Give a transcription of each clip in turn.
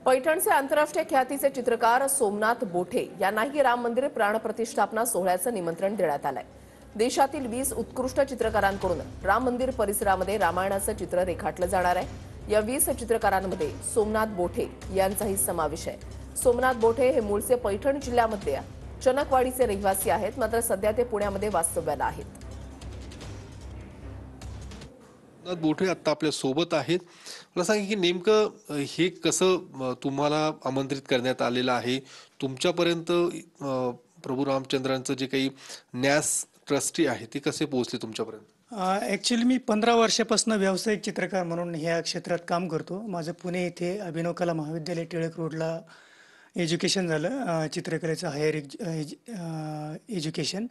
पैठणचे आंतरराष्ट्रीय ख्यातीचे चित्रकार सोमनाथ बोठे यांनाही राम मंदिर प्राणप्रतिष्ठापना सोहळ्याचं निमंत्रण देण्यात आलंय। देशातील 20 उत्कृष्ट चित्रकारांकडून राम मंदिर परिसरामध्ये रामायणाचं चित्र रेखाटलं जाणार आहे। या 20 चित्रकारांमध्ये सोमनाथ बोठे यांचाही समावेश आहे। सोमनाथ बोठे हे मूळचे पैठण जिल्ह्यामध्ये चनकवाडीचे रहिवासी आहेत, मात्र सध्या ते पुण्यामध्ये वास्तव्याला आहेत। सोमनाथ बोठे आता आपल्या सोबत आहेत। मला सांगा की नेमकं हे कसं तुम्हाला आमंत्रित करण्यात आलेलं आहे? तुमच्यापर्यंत प्रभू रामचंद्रांचं जे काही न्यास ट्रस्टी आहे ते कसे पोहोचले तुमच्यापर्यंत? ॲक्च्युअली मी 15 वर्षापासून व्यावसायिक चित्रकार म्हणून ह्या क्षेत्रात काम करतो। माझं पुणे येथे अभिनव कला महाविद्यालय टिळक रोडला एज्युकेशन झालं, चित्रकलेचं हायर एज्युकेशन।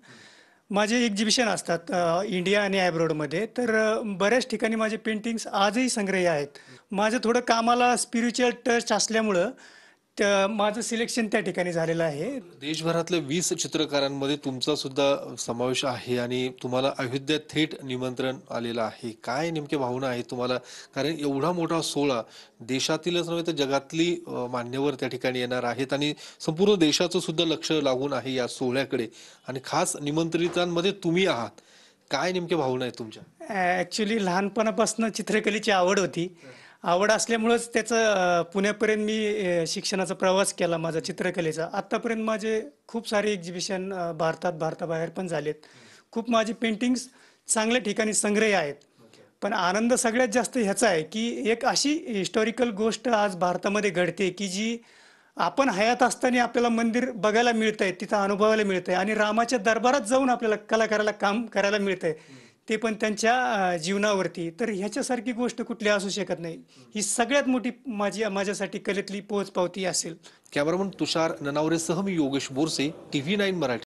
माझे एक्झिबिशन असतात इंडिया आणि ॲब्रॉडमध्ये, तर बऱ्याच ठिकाणी माझे पेंटिंग्स आजही संग्रही आहेत। माझं थोडं कामाला स्पिरिच्युअल टच असल्यामुळं माझं सिलेक्शन त्या ठिकाणी झालेलं आहे। देशभरातल्या 20 चित्रकारांमध्ये तुमचा सुद्धा समावेश आहे आणि तुम्हाला अयोध्या थेट निमंत्रण आलेलं आहे। काय नेमके भावना आहे तुम्हाला? कारण एवढा मोठा सोहळा देशातीलच नव्हे तर जगातली मान्यवर त्या ठिकाणी येणार आहेत आणि संपूर्ण देशाचं सुद्धा लक्ष लागून आहे या सोहळ्याकडे आणि खास निमंत्रितांमध्ये तुम्ही आहात। काय नेमके भावना आहेत तुमच्या? ॲक्च्युली लहानपणापासून चित्रकलेची आवड होती। आवड असल्यामुळंच त्याचं पुण्यापर्यंत मी शिक्षणाचा प्रवास केला माझा चित्रकलेचा। आत्तापर्यंत माझे खूप सारे एक्झिबिशन भारताबाहेर पण झालेत। खूप माझे पेंटिंग्स चांगल्या ठिकाणी संग्रही आहेत। पण आनंद सगळ्यात जास्त ह्याचा आहे की एक अशी हिस्टॉरिकल गोष्ट आज भारतामध्ये घडते की जी आपण हयात असताना आपल्याला मंदिर बघायला मिळतंय, तिथं अनुभवायला मिळतंय आणि रामाच्या दरबारात जाऊन आपल्याला कलाकाराला काम करायला मिळतंय, ते पण त्यांच्या जीवनावरती। तर ह्याच्यासारखी गोष्ट कुठली असू शकत नाही। ही सगळ्यात मोठी माझ्यासाठी कलेतली पोचपावती असेल। कॅमेरामन तुषार ननावरेसह मी योगेश बोरसे, TV9 मराठी।